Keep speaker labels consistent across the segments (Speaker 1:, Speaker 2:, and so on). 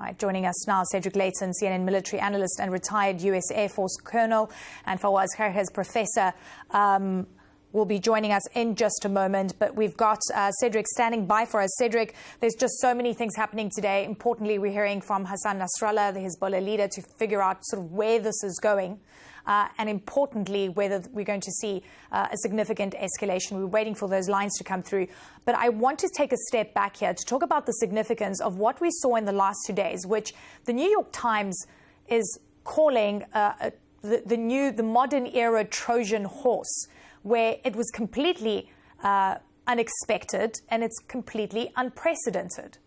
Speaker 1: Right, joining us now, Cedric Leon, CNN military analyst and retired U.S. Air Force colonel, and Fawaz Khairkha's professor will be joining us in just a moment. But we've got Cedric standing by for us. Cedric, there's just so many things happening today. Importantly, we're hearing from Hassan Nasrallah, the Hezbollah leader, to figure out sort of where this is going. And importantly, whether we're going to see a significant escalation. We're waiting for those lines to come through. But I want to take a step back here to talk about the significance of what we saw in the last 2 days, which the New York Times is calling the modern era Trojan horse, where it was completely unexpected and it's completely unprecedented.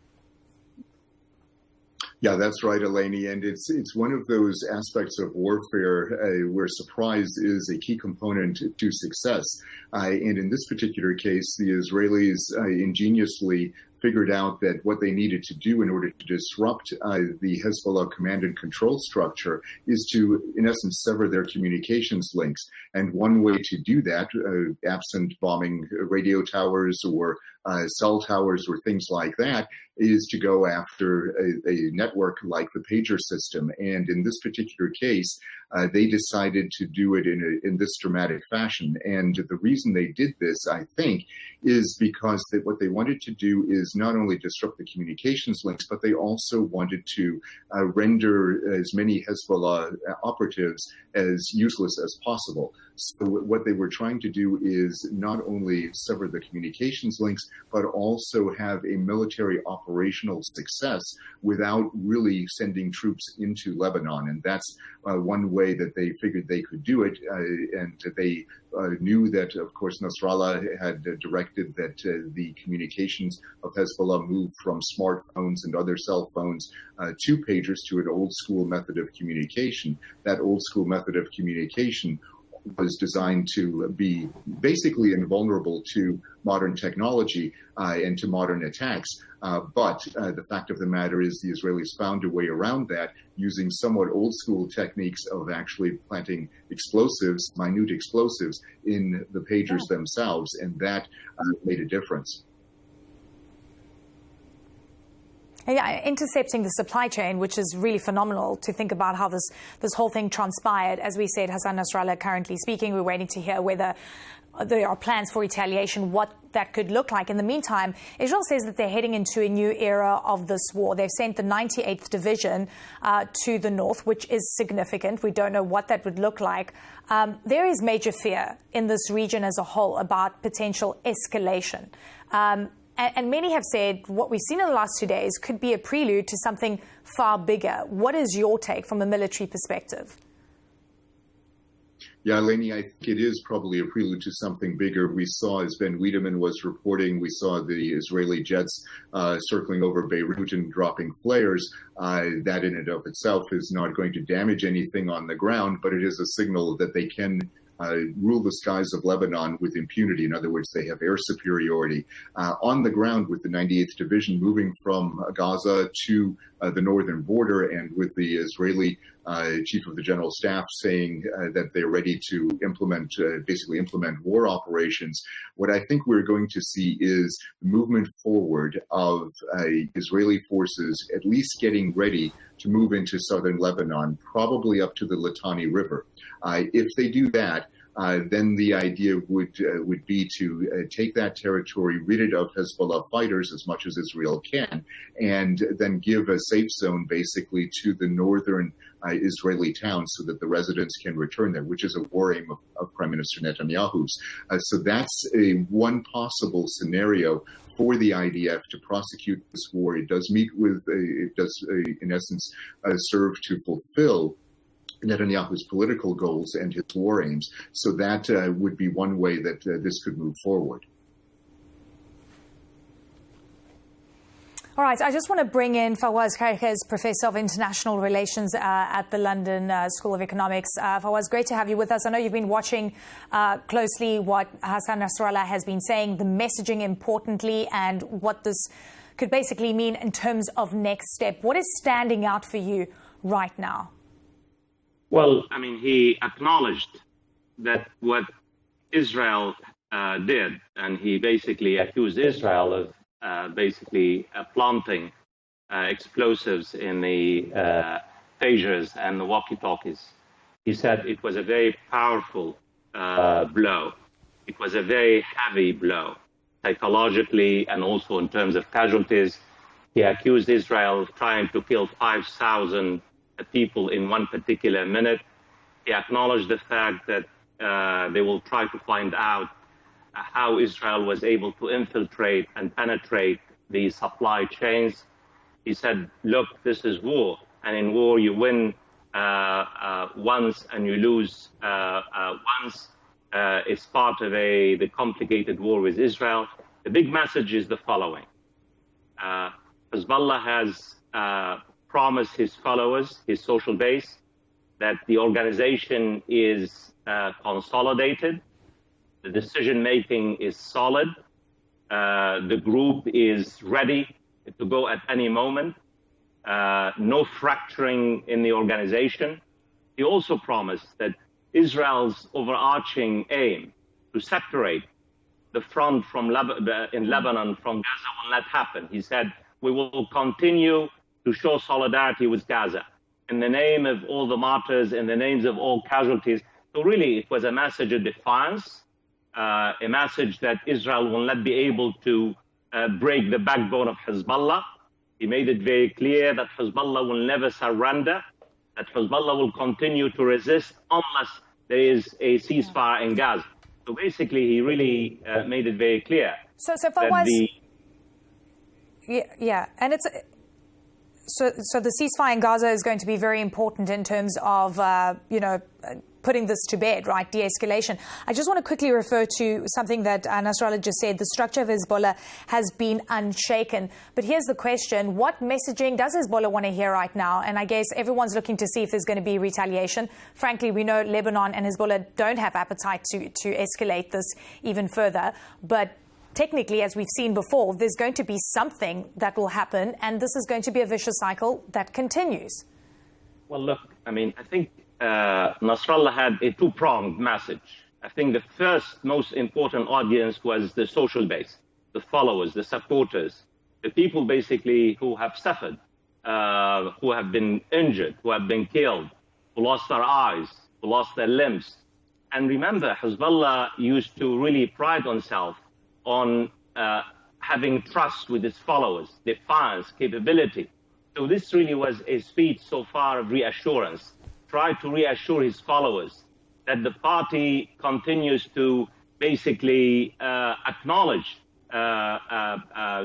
Speaker 2: Yeah, that's right, Éliane, and it's one of those aspects of warfare where surprise is a key component to success. And in this particular case, the Israelis ingeniously figured out that what they needed to do in order to disrupt the Hezbollah command and control structure is to, in essence, sever their communications links. And one way to do that, absent bombing radio towers or cell towers or things like that, is to go after a network like the pager system. And in this particular case, they decided to do it in this dramatic fashion. And the reason they did this, I think, is because what they wanted to do is not only disrupt the communications links, but they also wanted to render as many Hezbollah operatives as useless as possible. So what they were trying to do is not only sever the communications links, but also have a military operational success without really sending troops into Lebanon. And that's one way that they figured they could do it. And they knew that, of course, Nasrallah had directed that the communications of Hezbollah move from smartphones and other cell phones to pagers, to an old school method of communication. That old school method of communication was designed to be basically invulnerable to modern technology and to modern attacks. But the fact of the matter is the Israelis found a way around that using somewhat old school techniques of actually planting explosives, minute explosives, in the pagers themselves. And that made a difference.
Speaker 1: Yeah, intercepting the supply chain, which is really phenomenal to think about how this whole thing transpired. As we said, Hassan Nasrallah currently speaking. We're waiting to hear whether there are plans for retaliation, what that could look like. In the meantime, Israel says that they're heading into a new era of this war. They've sent the 98th Division to the north, which is significant. We don't know what that would look like. There is major fear in this region as a whole about potential escalation. And many have said what we've seen in the last 2 days could be a prelude to something far bigger. What is your take from a military perspective?
Speaker 2: Yeah, Éliane, I think it is probably a prelude to something bigger. We saw, as Ben Wiedemann was reporting, we saw the Israeli jets circling over Beirut and dropping flares. That in and of itself is not going to damage anything on the ground, but it is a signal that they can rule the skies of Lebanon with impunity. In other words, they have air superiority. On the ground, with the 98th Division moving from Gaza to the northern border, and with the Israeli Chief of the General Staff saying that they're ready to basically implement war operations, what I think we're going to see is the movement forward of Israeli forces at least getting ready to move into southern Lebanon, probably up to the Litani River. If they do that, then the idea would be to take that territory, rid it of Hezbollah fighters as much as Israel can, and then give a safe zone basically to the northern Israeli towns so that the residents can return there, which is a war aim of Prime Minister Netanyahu's. So that's one possible scenario for the IDF to prosecute this war. It does in essence serve to fulfill Netanyahu's political goals and his war aims. So that would be one way that this could move forward.
Speaker 1: All right, I just want to bring in Fawaz Khairkha, Professor of International Relations at the London School of Economics. Fawaz, great to have you with us. I know you've been watching closely what Hassan Nasrallah has been saying, the messaging importantly, and what this could basically mean in terms of next step. What is standing out for you right now?
Speaker 3: Well, I mean, he acknowledged that what Israel did, and he basically accused Israel of planting explosives in the pagers and the walkie-talkies. He said it was a very powerful blow. It was a very heavy blow, psychologically and also in terms of casualties. He accused Israel of trying to kill 5,000 people in one particular minute. He acknowledged the fact that they will try to find out how Israel was able to infiltrate and penetrate the supply chains. He said, look, this is war, and in war you win once and you lose once. It's part of the complicated war with Israel. The big message is the following. Hezbollah has promised his followers, his social base, that the organization is consolidated, the decision-making is solid, the group is ready to go at any moment, no fracturing in the organization. He also promised that Israel's overarching aim to separate the front from in Lebanon from Gaza will not happen. He said, we will continue to show solidarity with Gaza in the name of all the martyrs, in the names of all casualties. So really, it was a message of defiance, a message that Israel will not be able to break the backbone of Hezbollah. He made it very clear that Hezbollah will never surrender, that Hezbollah will continue to resist unless there is a ceasefire in Gaza. So basically, he really made it very clear.
Speaker 1: So Fawaz, and it's so the ceasefire in Gaza is going to be very important in terms of putting this to bed, right? De-escalation. I just want to quickly refer to something that Nasrallah just said. The structure of Hezbollah has been unshaken. But here's the question. What messaging does Hezbollah want to hear right now? And I guess everyone's looking to see if there's going to be retaliation. Frankly, we know Lebanon and Hezbollah don't have appetite to escalate this even further. But technically, as we've seen before, there's going to be something that will happen, and this is going to be a vicious cycle that continues.
Speaker 3: Well, look, I mean, I think Nasrallah had a two-pronged message. I think the first most important audience was the social base, the followers, the supporters, the people basically who have suffered, who have been injured, who have been killed, who lost their eyes, who lost their limbs. And remember, Hezbollah used to really pride itself on having trust with its followers, defiance, capability. So this really was a speech so far of reassurance. Tried to reassure his followers that the party continues to basically acknowledge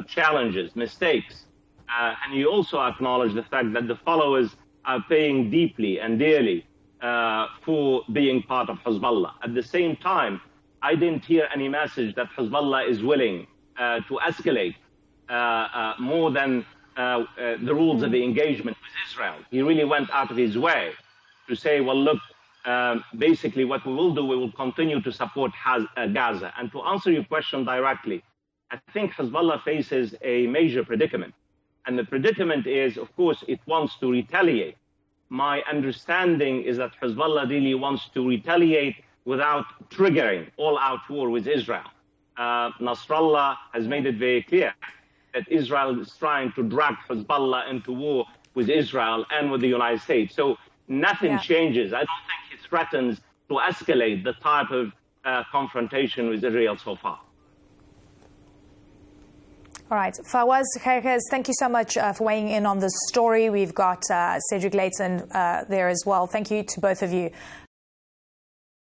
Speaker 3: challenges, mistakes. And he also acknowledged the fact that the followers are paying deeply and dearly for being part of Hezbollah. At the same time, I didn't hear any message that Hezbollah is willing to escalate more than the rules of the engagement with Israel. He really went out of his way to say, well, look, basically what we will do, we will continue to support Gaza. And to answer your question directly, I think Hezbollah faces a major predicament. And the predicament is, of course, it wants to retaliate. My understanding is that Hezbollah really wants to retaliate without triggering all-out war with Israel. Nasrallah has made it very clear that Israel is trying to drag Hezbollah into war with Israel and with the United States. So nothing changes. I don't think it threatens to escalate the type of confrontation with Israel so far.
Speaker 1: All right. Fawaz Khairkhez, thank you so much for weighing in on this story. We've got Cedric Leon there as well. Thank you to both of you